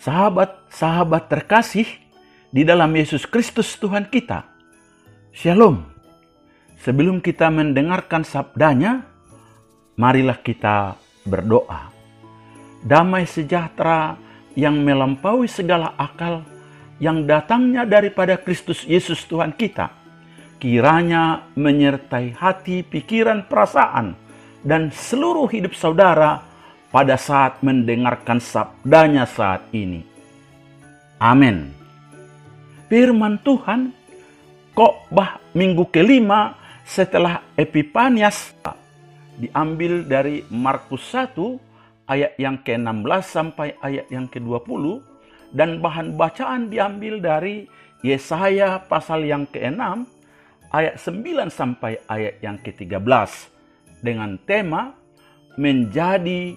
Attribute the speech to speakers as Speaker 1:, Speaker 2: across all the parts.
Speaker 1: Sahabat-sahabat terkasih di dalam Yesus Kristus Tuhan kita. Shalom. Sebelum kita mendengarkan sabdanya, marilah kita berdoa. Damai sejahtera yang melampaui segala akal, yang datangnya daripada Kristus Yesus Tuhan kita, kiranya menyertai hati, pikiran, perasaan, dan seluruh hidup saudara pada saat mendengarkan sabdanya saat ini. Amin. Firman Tuhan, khotbah minggu kelima setelah Epifanias, diambil dari Markus 1 ayat yang ke-16 sampai ayat yang ke-20, dan bahan bacaan diambil dari Yesaya pasal yang ke-6 ayat 9 sampai ayat yang ke-13 dengan tema menjadi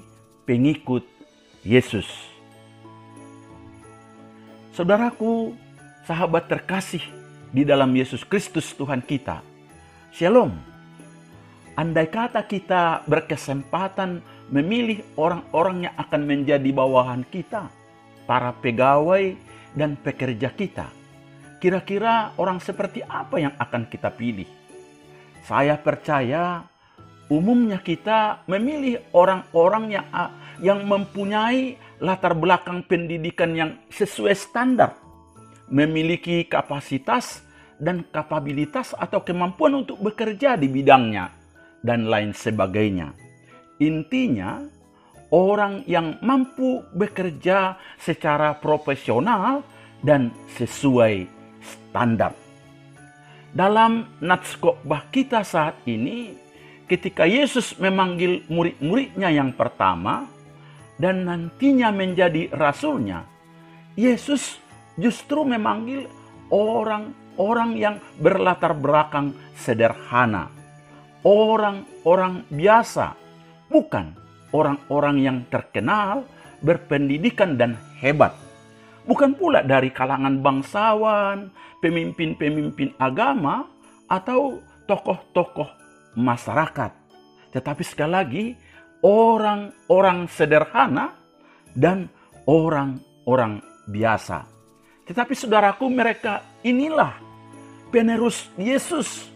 Speaker 1: pengikut Yesus. Saudaraku, sahabat terkasih di dalam Yesus Kristus Tuhan kita. Shalom. Andai kata kita berkesempatan memilih orang-orang yang akan menjadi bawahan kita, para pegawai dan pekerja kita, kira-kira orang seperti apa yang akan kita pilih? Saya percaya umumnya kita memilih orang-orang yang mempunyai latar belakang pendidikan yang sesuai standar, memiliki kapasitas dan kapabilitas atau kemampuan untuk bekerja di bidangnya, dan lain sebagainya. Intinya, orang yang mampu bekerja secara profesional dan sesuai standar. Dalam nats khotbah kita saat ini, ketika Yesus memanggil murid-muridnya yang pertama dan nantinya menjadi rasulnya, Yesus justru memanggil orang-orang yang berlatar belakang sederhana, orang-orang biasa, bukan orang-orang yang terkenal, berpendidikan dan hebat. Bukan pula dari kalangan bangsawan, pemimpin-pemimpin agama, atau tokoh-tokoh masyarakat. Tetapi sekali lagi, orang-orang sederhana dan orang-orang biasa. Tetapi saudaraku, mereka inilah penerus Yesus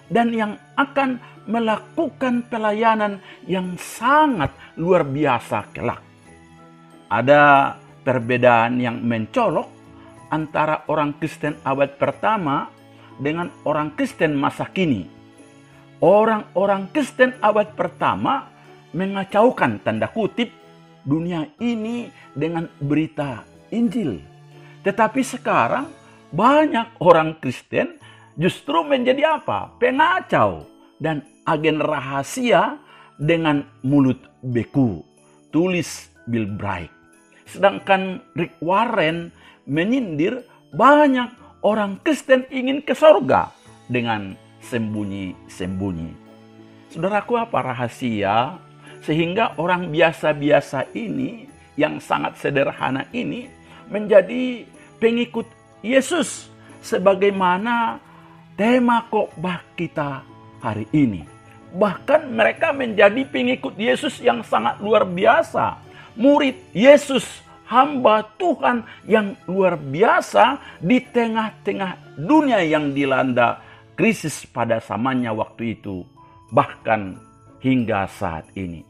Speaker 1: dan yang akan melakukan pelayanan yang sangat luar biasa kelak. Ada perbedaan yang mencolok antara orang Kristen abad pertama dengan orang Kristen masa kini. Orang-orang Kristen abad pertama mengacaukan tanda kutip dunia ini dengan berita Injil. Tetapi sekarang banyak orang Kristen justru menjadi apa? Pengacau dan agen rahasia dengan mulut beku. Tulis Bill Bright. Sedangkan Rick Warren menyindir banyak orang Kristen ingin ke sorga dengan sembunyi-sembunyi. Saudaraku, apa rahasia sehingga orang biasa-biasa ini yang sangat sederhana ini menjadi pengikut Yesus sebagaimana tema khotbah kita hari ini? Bahkan mereka menjadi pengikut Yesus yang sangat luar biasa, murid Yesus, hamba Tuhan yang luar biasa di tengah-tengah dunia yang dilanda krisis pada zamannya waktu itu, bahkan hingga saat ini.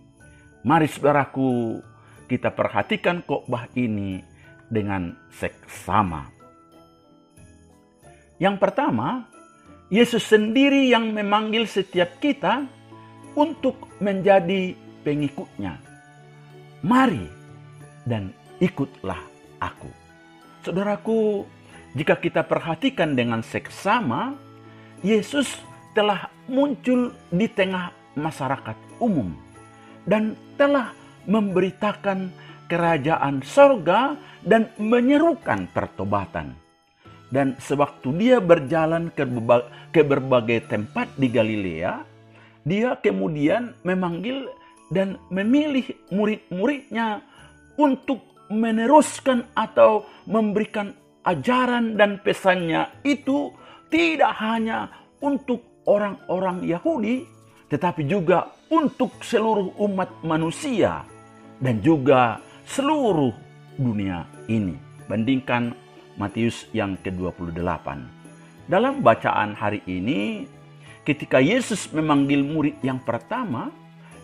Speaker 1: Mari saudaraku, kita perhatikan khotbah ini dengan seksama. Yang pertama, Yesus sendiri yang memanggil setiap kita untuk menjadi pengikutnya. Mari dan ikutlah aku. Saudaraku, jika kita perhatikan dengan seksama, Yesus telah muncul di tengah masyarakat umum dan telah memberitakan kerajaan sorga dan menyerukan pertobatan. Dan sewaktu dia berjalan ke berbagai tempat di Galilea, dia kemudian memanggil dan memilih murid-muridnya untuk meneruskan atau memberikan ajaran dan pesannya itu tidak hanya untuk orang-orang Yahudi, tetapi juga untuk seluruh umat manusia dan juga seluruh dunia ini. Bandingkan Matius yang ke-28. Dalam bacaan hari ini, ketika Yesus memanggil murid yang pertama,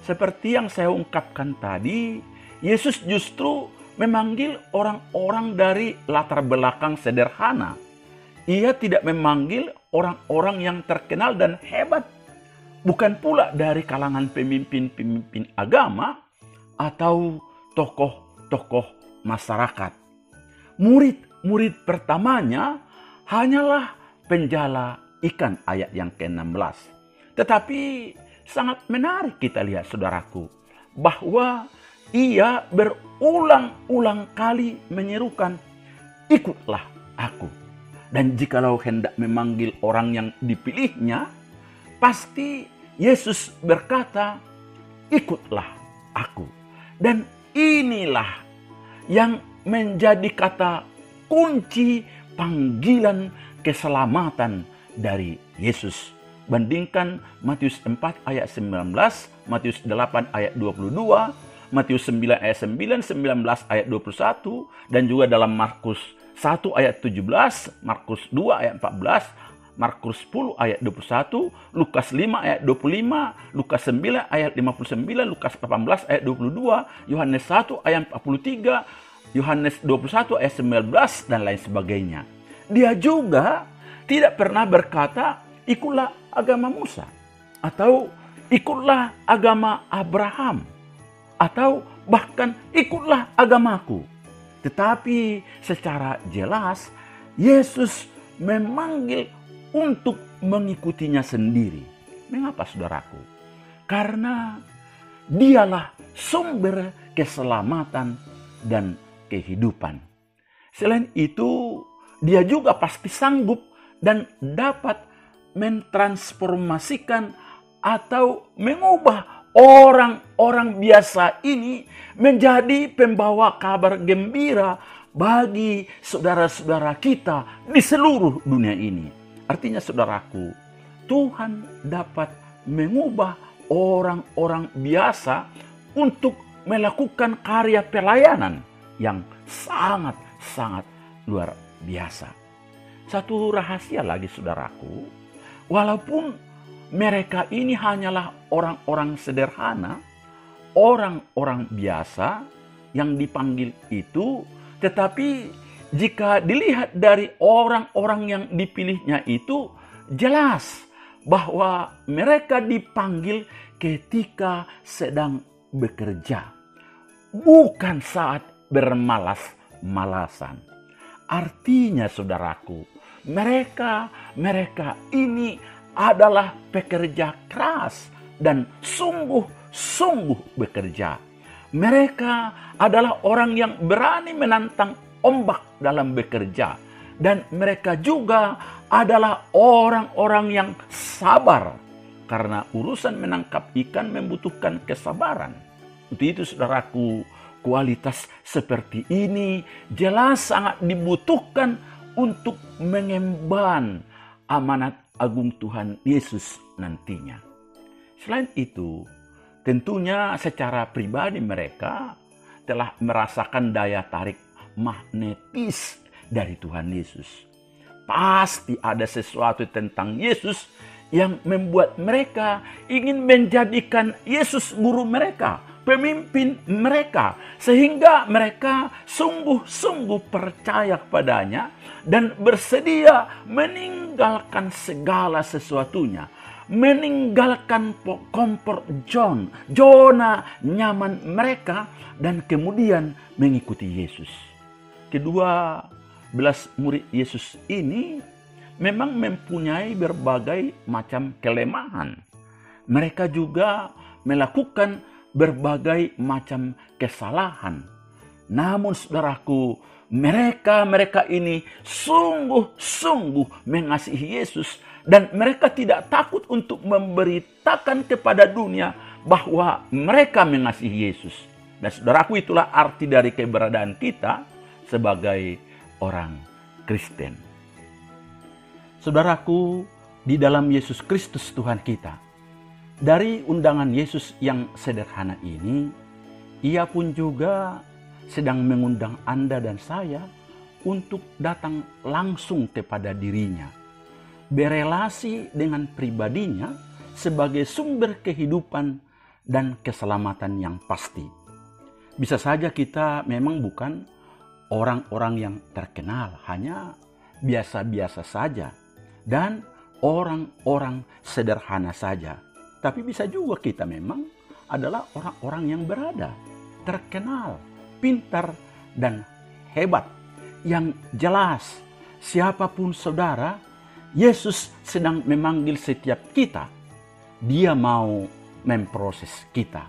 Speaker 1: seperti yang saya ungkapkan tadi, Yesus justru memanggil orang-orang dari latar belakang sederhana. Ia tidak memanggil orang-orang yang terkenal dan hebat, bukan pula dari kalangan pemimpin-pemimpin agama atau tokoh-tokoh masyarakat. Murid-murid pertamanya hanyalah penjala ikan, ayat yang ke-16. Tetapi sangat menarik kita lihat, saudaraku, bahwa ia berulang-ulang kali menyerukan, ikutlah aku. Dan jikalau hendak memanggil orang yang dipilihnya, pasti Yesus berkata, ikutlah aku. Dan inilah yang menjadi kata kunci panggilan keselamatan dari Yesus. Bandingkan Matius 4 ayat 19, Matius 8 ayat 22, Matius 9 ayat 9, 19 ayat 21, dan juga dalam Markus 1 ayat 17, Markus 2 ayat 14, Markus 10 ayat 21, Lukas 5 ayat 25, Lukas 9 ayat 59, Lukas 18 ayat 22, Yohanes 1 ayat 43, Yohanes 21 ayat 19, dan lain sebagainya. Dia juga tidak pernah berkata, ikutlah agama Musa, atau ikutlah agama Abraham, atau bahkan ikutlah agamaku. Tetapi secara jelas Yesus memanggil untuk mengikutinya sendiri. Mengapa, saudaraku? Karena dialah sumber keselamatan dan kehidupan. Selain itu, dia juga pasti sanggup dan dapat mentransformasikan atau mengubah orang-orang biasa ini menjadi pembawa kabar gembira bagi saudara-saudara kita di seluruh dunia ini. Artinya, saudaraku, Tuhan dapat mengubah orang-orang biasa untuk melakukan karya pelayanan yang sangat-sangat luar biasa. Satu rahasia lagi, saudaraku, walaupun mereka ini hanyalah orang-orang sederhana, orang-orang biasa yang dipanggil itu, tetapi jika dilihat dari orang-orang yang dipilihnya itu, jelas bahwa mereka dipanggil ketika sedang bekerja, bukan saat bermalas-malasan. Artinya, saudaraku, mereka ini adalah pekerja keras dan sungguh-sungguh bekerja. Mereka adalah orang yang berani menantang ombak dalam bekerja. Dan mereka juga adalah orang-orang yang sabar. Karena urusan menangkap ikan membutuhkan kesabaran. Untuk itu, saudaraku, kualitas seperti ini jelas sangat dibutuhkan untuk mengemban amanat agung Tuhan Yesus nantinya. Selain itu, tentunya secara pribadi mereka telah merasakan daya tarik magnetis dari Tuhan Yesus. Pasti ada sesuatu tentang Yesus yang membuat mereka ingin menjadikan Yesus guru mereka, pemimpin mereka, sehingga mereka sungguh-sungguh percaya kepadanya dan bersedia meninggalkan segala sesuatunya, meninggalkan kompor zona nyaman mereka, dan kemudian mengikuti Yesus. Kedua belas murid Yesus ini memang mempunyai berbagai macam kelemahan. Mereka juga melakukan berbagai macam kesalahan. Namun, saudaraku, mereka ini sungguh-sungguh mengasihi Yesus, dan mereka tidak takut untuk memberitakan kepada dunia bahwa mereka mengasihi Yesus. Dan saudaraku, itulah arti dari keberadaan kita sebagai orang Kristen. Saudaraku, di dalam Yesus Kristus Tuhan kita, dari undangan Yesus yang sederhana ini, ia pun juga sedang mengundang Anda dan saya untuk datang langsung kepada dirinya, berelasi dengan pribadinya sebagai sumber kehidupan dan keselamatan yang pasti. Bisa saja kita memang bukan orang-orang yang terkenal, hanya biasa-biasa saja dan orang-orang sederhana saja. Tapi bisa juga kita memang adalah orang-orang yang berada, terkenal, pintar, dan hebat. Yang jelas, siapapun saudara, Yesus sedang memanggil setiap kita. Dia mau memproses kita.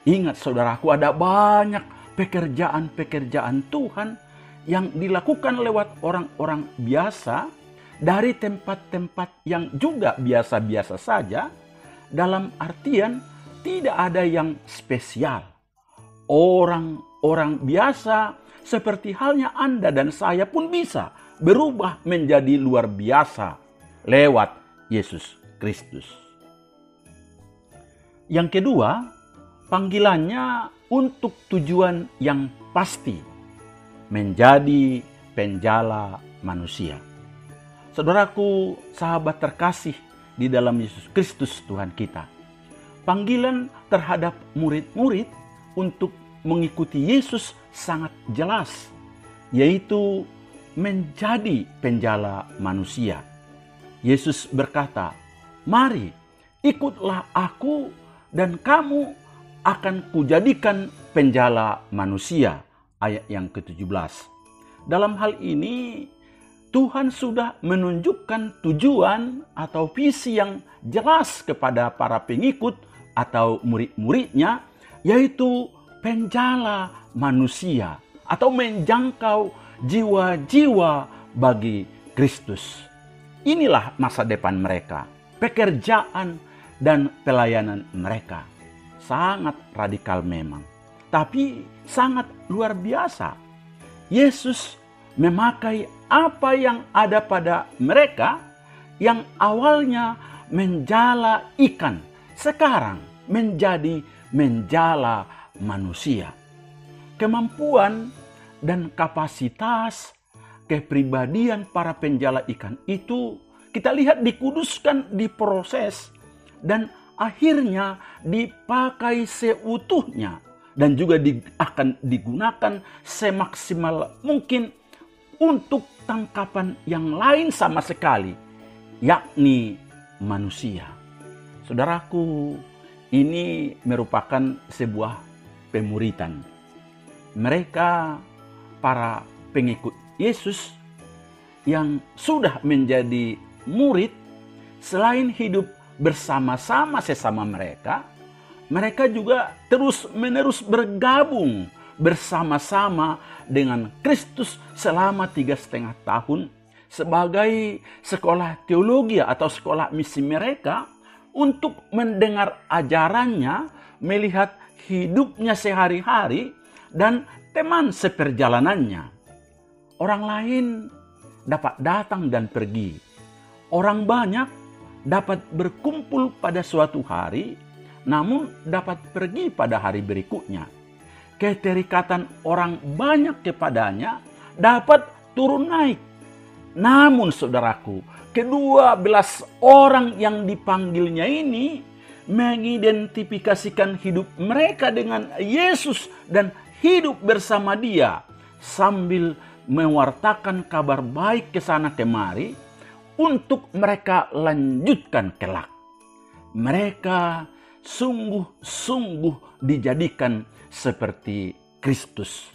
Speaker 1: Ingat saudaraku, ada banyak pekerjaan-pekerjaan Tuhan yang dilakukan lewat orang-orang biasa dari tempat-tempat yang juga biasa-biasa saja. Dalam artian tidak ada yang spesial. Orang-orang biasa seperti halnya Anda dan saya pun bisa berubah menjadi luar biasa lewat Yesus Kristus. Yang kedua, panggilannya untuk tujuan yang pasti, menjadi penjala manusia. Saudaraku, sahabat terkasih di dalam Yesus Kristus Tuhan kita, panggilan terhadap murid-murid untuk mengikuti Yesus sangat jelas, yaitu menjadi penjala manusia. Yesus berkata, "Mari, ikutlah aku dan kamu akan kujadikan penjala manusia." Ayat yang ke-17. Dalam hal ini, Tuhan sudah menunjukkan tujuan atau visi yang jelas kepada para pengikut atau murid-muridnya, yaitu penjala manusia atau menjangkau jiwa-jiwa bagi Kristus. Inilah masa depan mereka, pekerjaan dan pelayanan mereka. Sangat radikal memang, tapi sangat luar biasa. Yesus memakai apa yang ada pada mereka yang awalnya menjala ikan, sekarang menjadi menjala manusia. Kemampuan dan kapasitas kepribadian para penjala ikan itu kita lihat dikuduskan, diproses, dan akhirnya dipakai seutuhnya dan juga akan digunakan semaksimal mungkin untuk tangkapan yang lain sama sekali, yakni manusia. Saudaraku, ini merupakan sebuah pemuritan. Mereka, para pengikut Yesus yang sudah menjadi murid, selain hidup bersama-sama sesama mereka, mereka juga terus-menerus bergabung bersama-sama dengan Kristus selama 3,5 tahun sebagai sekolah teologi atau sekolah misi mereka untuk mendengar ajarannya, melihat hidupnya sehari-hari, dan teman seperjalanannya. Orang lain dapat datang dan pergi. Orang banyak dapat berkumpul pada suatu hari, namun dapat pergi pada hari berikutnya. Keterikatan orang banyak kepadanya dapat turun naik. Namun saudaraku, ke-12 orang yang dipanggilnya ini mengidentifikasikan hidup mereka dengan Yesus dan hidup bersama Dia sambil mewartakan kabar baik ke sana kemari untuk mereka lanjutkan kelak. Mereka sungguh-sungguh dijadikan seperti Kristus.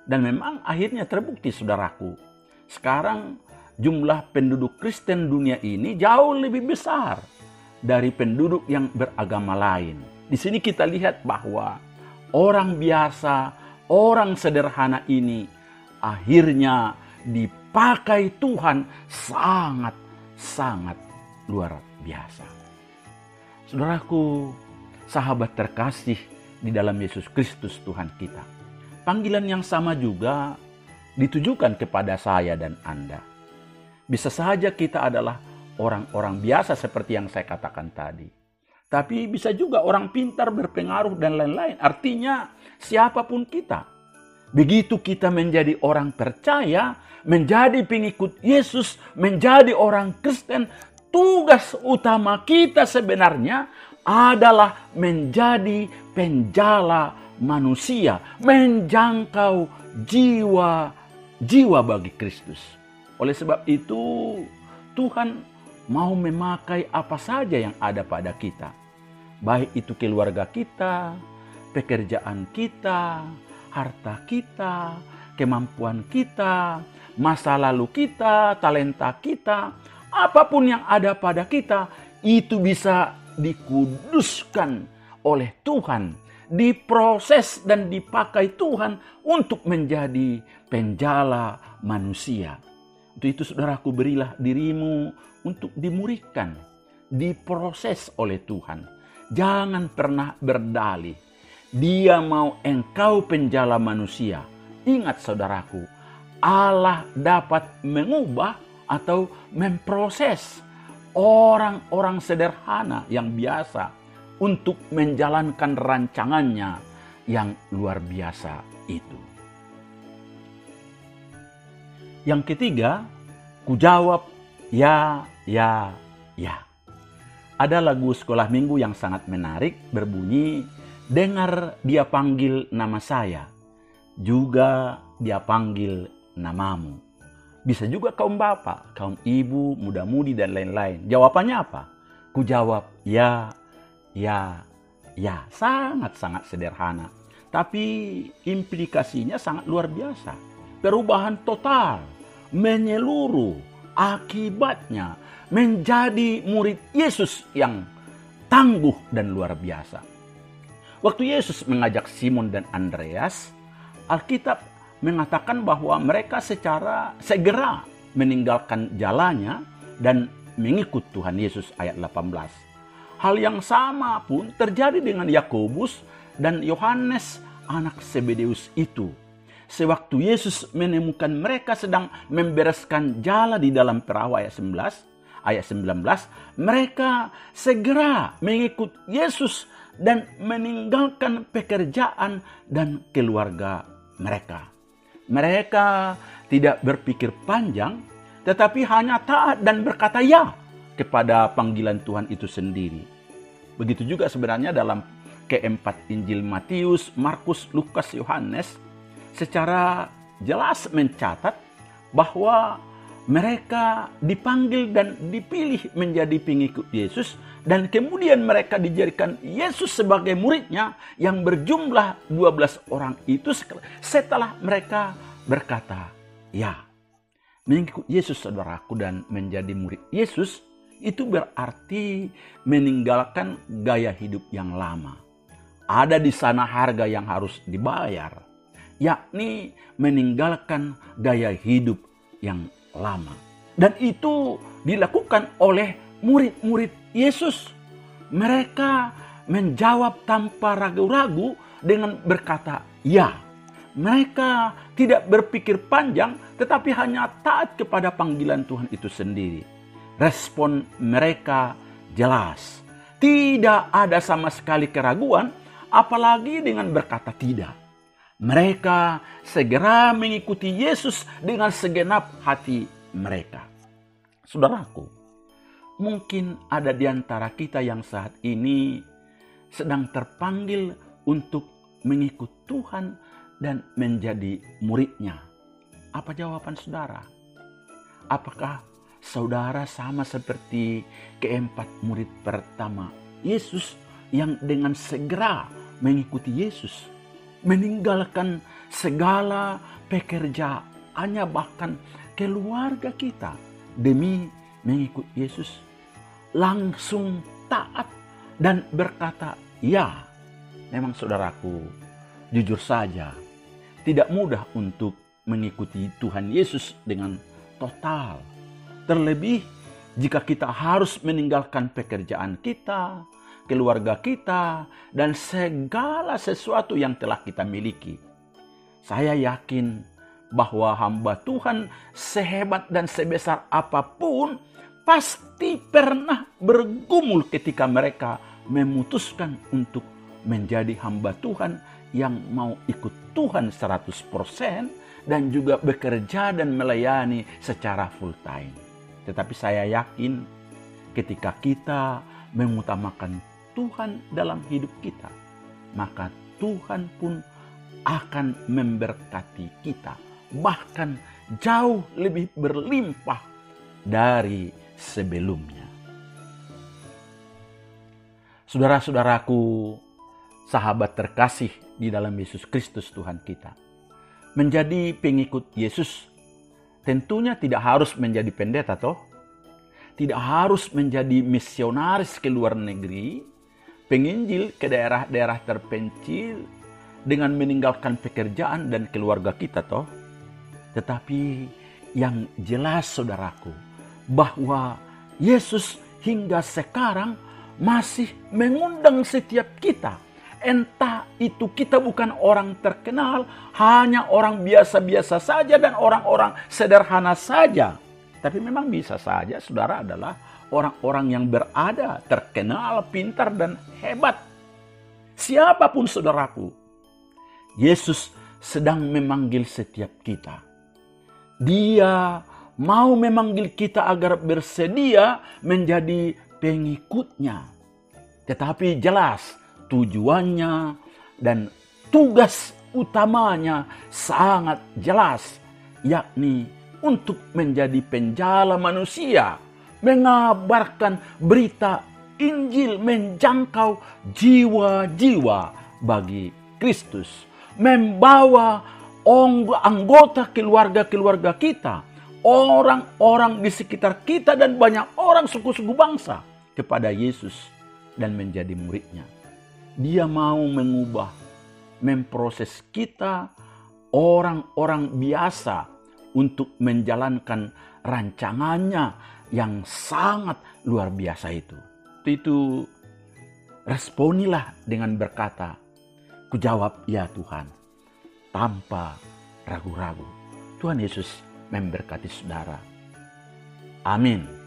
Speaker 1: Dan memang akhirnya terbukti saudaraku. Sekarang jumlah penduduk Kristen dunia ini jauh lebih besar dari penduduk yang beragama lain. Di sini kita lihat bahwa orang biasa, orang sederhana ini akhirnya dipakai Tuhan sangat luar biasa. Saudaraku, sahabat terkasih di dalam Yesus Kristus Tuhan kita, panggilan yang sama juga ditujukan kepada saya dan Anda. Bisa saja kita adalah orang-orang biasa seperti yang saya katakan tadi. Tapi bisa juga orang pintar, berpengaruh, dan lain-lain. Artinya siapapun kita. Begitu kita menjadi orang percaya, menjadi pengikut Yesus, menjadi orang Kristen, tugas utama kita sebenarnya adalah menjadi penjala manusia, menjangkau jiwa bagi Kristus. Oleh sebab itu, Tuhan mau memakai apa saja yang ada pada kita. Baik itu keluarga kita, pekerjaan kita, harta kita, kemampuan kita, masa lalu kita, talenta kita, apapun yang ada pada kita, itu bisa dikuduskan oleh Tuhan, diproses dan dipakai Tuhan untuk menjadi penjala manusia. Untuk itu saudaraku, berilah dirimu untuk dimuridkan, diproses oleh Tuhan. Jangan pernah berdalih. Dia mau engkau penjala manusia. Ingat saudaraku, Allah dapat mengubah atau memproses orang-orang sederhana yang biasa untuk menjalankan rancangannya yang luar biasa itu. Yang ketiga, ku jawab ya, ya, ya. Ada lagu sekolah minggu yang sangat menarik berbunyi, dengar dia panggil nama saya, juga dia panggil namamu. Bisa juga kaum bapak, kaum ibu, muda-mudi dan lain-lain. Jawabannya apa? Ku jawab ya, ya, ya. Sangat-sangat sederhana. Tapi implikasinya sangat luar biasa. Perubahan total, menyeluruh, akibatnya menjadi murid Yesus yang tangguh dan luar biasa. Waktu Yesus mengajak Simon dan Andreas, Alkitab mengatakan bahwa mereka segera meninggalkan jalannya dan mengikut Tuhan Yesus, ayat 18. Hal yang sama pun terjadi dengan Yakobus dan Yohanes, anak Zebedeus itu. Sewaktu Yesus menemukan mereka sedang membereskan jala di dalam perahu, ayat 19, mereka segera mengikut Yesus dan meninggalkan pekerjaan dan keluarga mereka. Mereka tidak berpikir panjang, tetapi hanya taat dan berkata ya kepada panggilan Tuhan itu sendiri. Begitu juga sebenarnya dalam keempat Injil Matius, Markus, Lukas, Yohanes secara jelas mencatat bahwa mereka dipanggil dan dipilih menjadi pengikut Yesus, dan kemudian mereka dijadikan Yesus sebagai muridnya yang berjumlah 12 orang itu setelah mereka berkata ya. Mengikut Yesus saudaraku dan menjadi murid Yesus itu berarti meninggalkan gaya hidup yang lama. Ada di sana harga yang harus dibayar, yakni meninggalkan gaya hidup yang lama. Dan itu dilakukan oleh murid-murid Yesus. Mereka menjawab tanpa ragu-ragu dengan berkata ya. Mereka tidak berpikir panjang, tetapi hanya taat kepada panggilan Tuhan itu sendiri. Respon mereka jelas. Tidak ada sama sekali keraguan, apalagi dengan berkata tidak. Mereka segera mengikuti Yesus dengan segenap hati mereka. Saudaraku, mungkin ada di antara kita yang saat ini sedang terpanggil untuk mengikut Tuhan dan menjadi muridnya. Apa jawaban saudara? Apakah saudara sama seperti keempat murid pertama Yesus yang dengan segera mengikuti Yesus, meninggalkan segala pekerjaannya, bahkan keluarga kita demi mengikut Yesus, langsung taat dan berkata ya? Memang saudaraku, jujur saja tidak mudah untuk mengikuti Tuhan Yesus dengan total. Terlebih jika kita harus meninggalkan pekerjaan kita, keluarga kita, dan segala sesuatu yang telah kita miliki. Saya yakin bahwa hamba Tuhan sehebat dan sebesar apapun pasti pernah bergumul ketika mereka memutuskan untuk menjadi hamba Tuhan yang mau ikut Tuhan 100% dan juga bekerja dan melayani secara full time. Tetapi saya yakin ketika kita mengutamakan Tuhan dalam hidup kita, maka Tuhan pun akan memberkati kita, bahkan jauh lebih berlimpah dari sebelumnya. Saudara-saudaraku, sahabat terkasih di dalam Yesus Kristus Tuhan kita, menjadi pengikut Yesus tentunya tidak harus menjadi pendeta toh, tidak harus menjadi misionaris ke luar negeri, penginjil ke daerah-daerah terpencil dengan meninggalkan pekerjaan dan keluarga kita toh. Tetapi yang jelas saudaraku, bahwa Yesus hingga sekarang masih mengundang setiap kita. Entah itu kita bukan orang terkenal, hanya orang biasa-biasa saja dan orang-orang sederhana saja. Tapi memang bisa saja saudara adalah orang-orang yang berada, terkenal, pintar, dan hebat. Siapapun saudaraku, Yesus sedang memanggil setiap kita. Dia mau memanggil kita agar bersedia menjadi pengikutnya. Tetapi jelas tujuannya dan tugas utamanya sangat jelas, yakni untuk menjadi penjala manusia, mengabarkan berita Injil, menjangkau jiwa-jiwa bagi Kristus, membawa anggota keluarga-keluarga kita, orang-orang di sekitar kita dan banyak orang suku-suku bangsa kepada Yesus dan menjadi muridnya. Dia mau mengubah, memproses kita, orang-orang biasa, untuk menjalankan rancangannya yang sangat luar biasa itu. Itu responilah dengan berkata, "Kujawab ya Tuhan," tanpa ragu-ragu. Tuhan Yesus memberkati saudara. Amin.